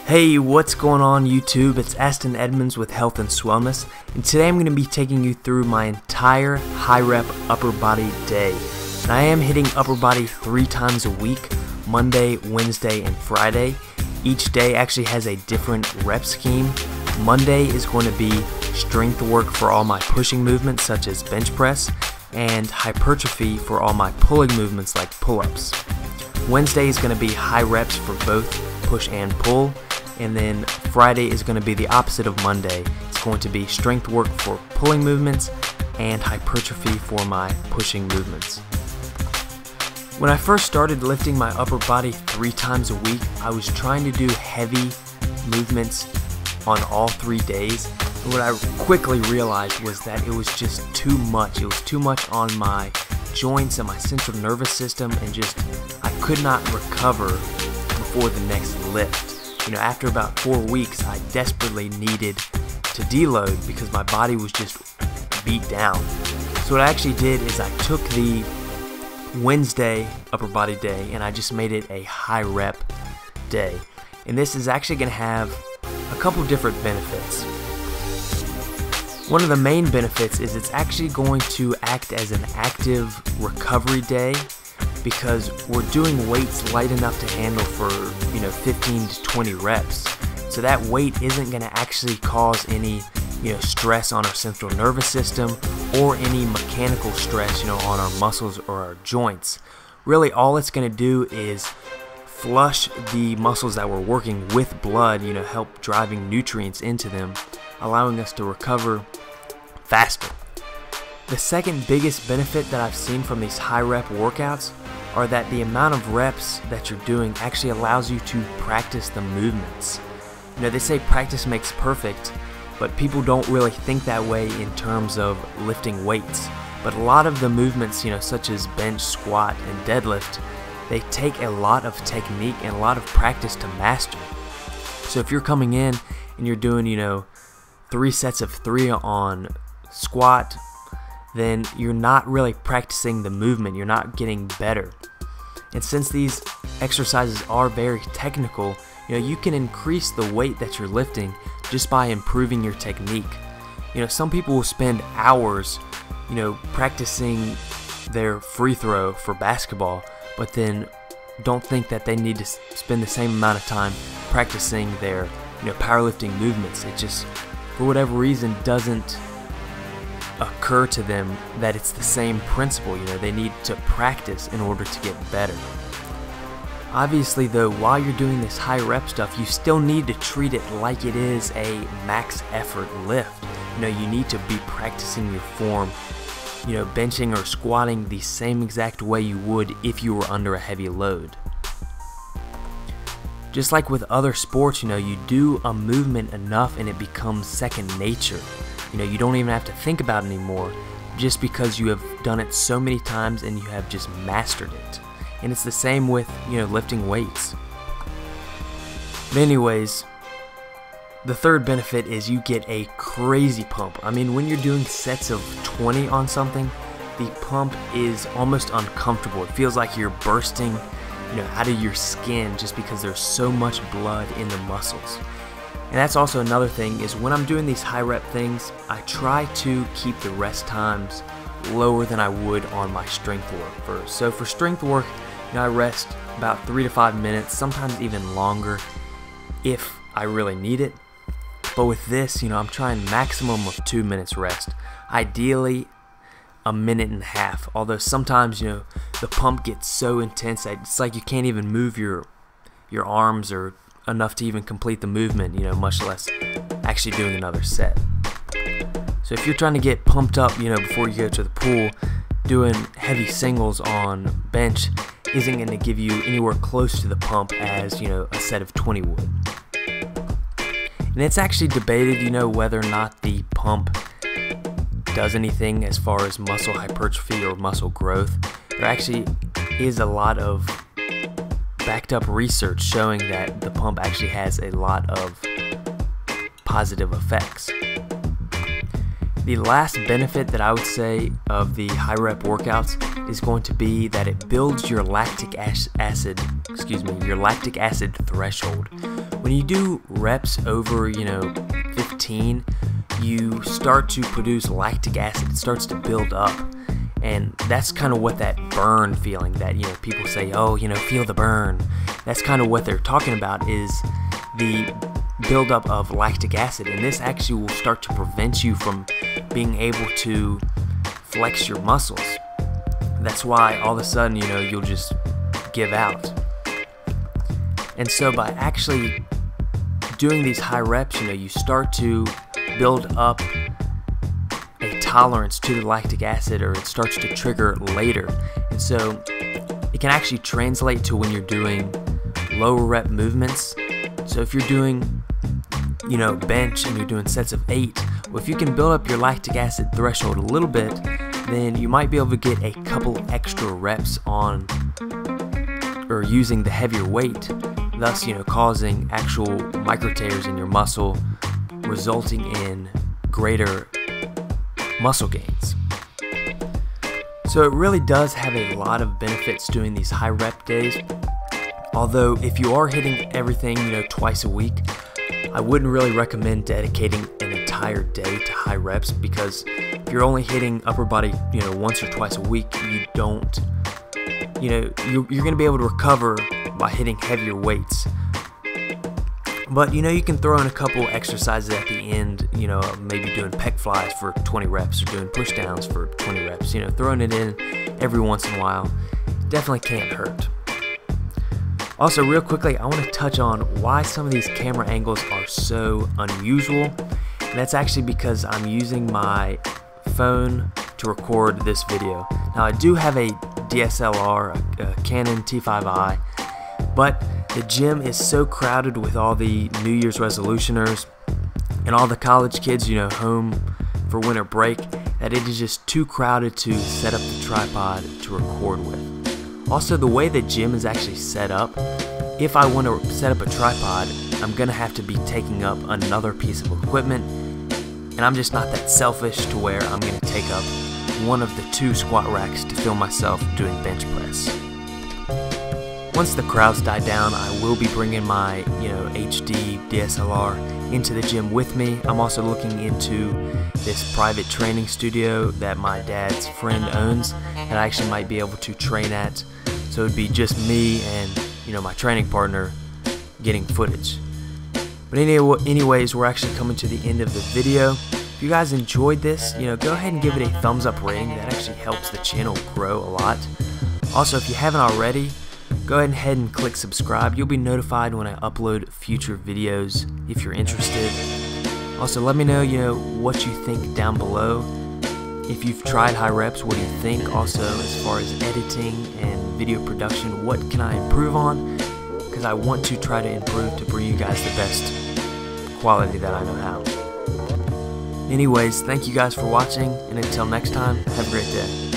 Hey, what's going on YouTube? It's Aston Edmonds with Health and Swellness, and today I'm going to be taking you through my entire high rep upper body day. And I am hitting upper body 3 times a week, Monday, Wednesday, and Friday. Each day actually has a different rep scheme. Monday is going to be strength work for all my pushing movements such as bench press, and hypertrophy for all my pulling movements like pull-ups. Wednesday is going to be high reps for both push and pull. And then Friday is going to be the opposite of Monday. It's going to be strength work for pulling movements and hypertrophy for my pushing movements. When I first started lifting my upper body 3 times a week, I was trying to do heavy movements on all 3 days. And what I quickly realized was that it was just too much. It was too much on my joints and my central nervous system, and I could not recover before the next lift. You know, after about 4 weeks, I desperately needed to deload because my body was just beat down. So what I actually did is I took the Wednesday upper body day and I just made it a high rep day. And this is actually going to have a couple different benefits. One of the main benefits is it's actually going to act as an active recovery day, because we're doing weights light enough to handle for 15 to 20 reps. So that weight isn't going to actually cause any stress on our central nervous system or any mechanical stress on our muscles or our joints. Really all it's going to do is flush the muscles that we're working with blood, help driving nutrients into them, allowing us to recover faster. The second biggest benefit that I've seen from these high rep workouts are that the amount of reps that you're doing actually allows you to practice the movements. They say practice makes perfect, but people don't really think that way in terms of lifting weights. But a lot of the movements, such as bench, squat, and deadlift, they take a lot of technique and a lot of practice to master. So if you're coming in and you're doing, 3 sets of 3 on squat, then you're not really practicing the movement, you're not getting better. And since these exercises are very technical, you can increase the weight that you're lifting just by improving your technique. Some people will spend hours, practicing their free throw for basketball, but then don't think that they need to spend the same amount of time practicing their, powerlifting movements. It just, for whatever reason, doesn't occur to them that it's the same principle. They need to practice in order to get better. Obviously though, while you're doing this high rep stuff, you still need to treat it like it is a max effort lift. You need to be practicing your form, benching or squatting the same exact way you would if you were under a heavy load. Just like with other sports, you do a movement enough and it becomes second nature. You don't even have to think about it anymore, just because you have done it so many times and you have just mastered it. And it's the same with, lifting weights. But anyways, the third benefit is you get a crazy pump. I mean, when you're doing sets of 20 on something, the pump is almost uncomfortable. It feels like you're bursting, out of your skin just because there's so much blood in the muscles. And that's also another thing, is when I'm doing these high rep things, I try to keep the rest times lower than I would on my strength work. So for strength work, I rest about 3 to 5 minutes, sometimes even longer if I really need it. But with this, I'm trying maximum of 2 minutes rest. Ideally, 1.5 minutes. Although sometimes, the pump gets so intense that it's like you can't even move your arms or enough to even complete the movement, much less actually doing another set. So if you're trying to get pumped up, before you go to the pool, doing heavy singles on bench isn't going to give you anywhere close to the pump as, a set of 20 would. And it's actually debated, whether or not the pump does anything as far as muscle hypertrophy or muscle growth. There actually is a lot of backed up research showing that the pump actually has a lot of positive effects. The last benefit that I would say of the high rep workouts is going to be that it builds your lactic acid threshold. When you do reps over, 15, you start to produce lactic acid. It starts to build up. And that's kind of what that burn feeling that, people say, oh, feel the burn. That's kind of what they're talking about, is the buildup of lactic acid. And this actually will start to prevent you from being able to flex your muscles. That's why all of a sudden, you'll just give out. And so by actually doing these high reps, you start to build up a tolerance to the lactic acid, or it starts to trigger later. And so it can actually translate to when you're doing lower rep movements. So if you're doing, bench and you're doing sets of 8, well, if you can build up your lactic acid threshold a little bit, then you might be able to get a couple extra reps on or using the heavier weight, thus, causing actual micro tears in your muscle, resulting in greater muscle gains. So it really does have a lot of benefits doing these high rep days. Although if you are hitting everything, twice a week, I wouldn't really recommend dedicating an entire day to high reps, because if you're only hitting upper body, once or twice a week, you don't, you're going to be able to recover by hitting heavier weights. But you can throw in a couple exercises at the end, maybe doing pec flies for 20 reps or doing push downs for 20 reps, throwing it in every once in a while definitely can't hurt. Also, real quickly, I want to touch on why some of these camera angles are so unusual. And that's actually because I'm using my phone to record this video. Now, I do have a DSLR, a Canon T5i, but the gym is so crowded with all the New Year's resolutioners and all the college kids, home for winter break, that it is just too crowded to set up the tripod to record with. Also, the way the gym is actually set up, if I want to set up a tripod, I'm going to have to be taking up another piece of equipment, and I'm just not that selfish to where I'm going to take up one of the 2 squat racks to film myself doing bench press. Once the crowds die down, I will be bringing my, HD DSLR into the gym with me. I'm also looking into this private training studio that my dad's friend owns that I actually might be able to train at. So it'd be just me and, my training partner getting footage. But anyways, we're actually coming to the end of the video. If you guys enjoyed this, go ahead and give it a thumbs up rating. That actually helps the channel grow a lot. Also, if you haven't already, go ahead and click subscribe. You'll be notified when I upload future videos if you're interested. Also, let me know, what you think down below. If you've tried high reps, what do you think? Also, as far as editing and video production, what can I improve on? Because I want to try to improve to bring you guys the best quality that I know how. Anyways, thank you guys for watching, and until next time, have a great day.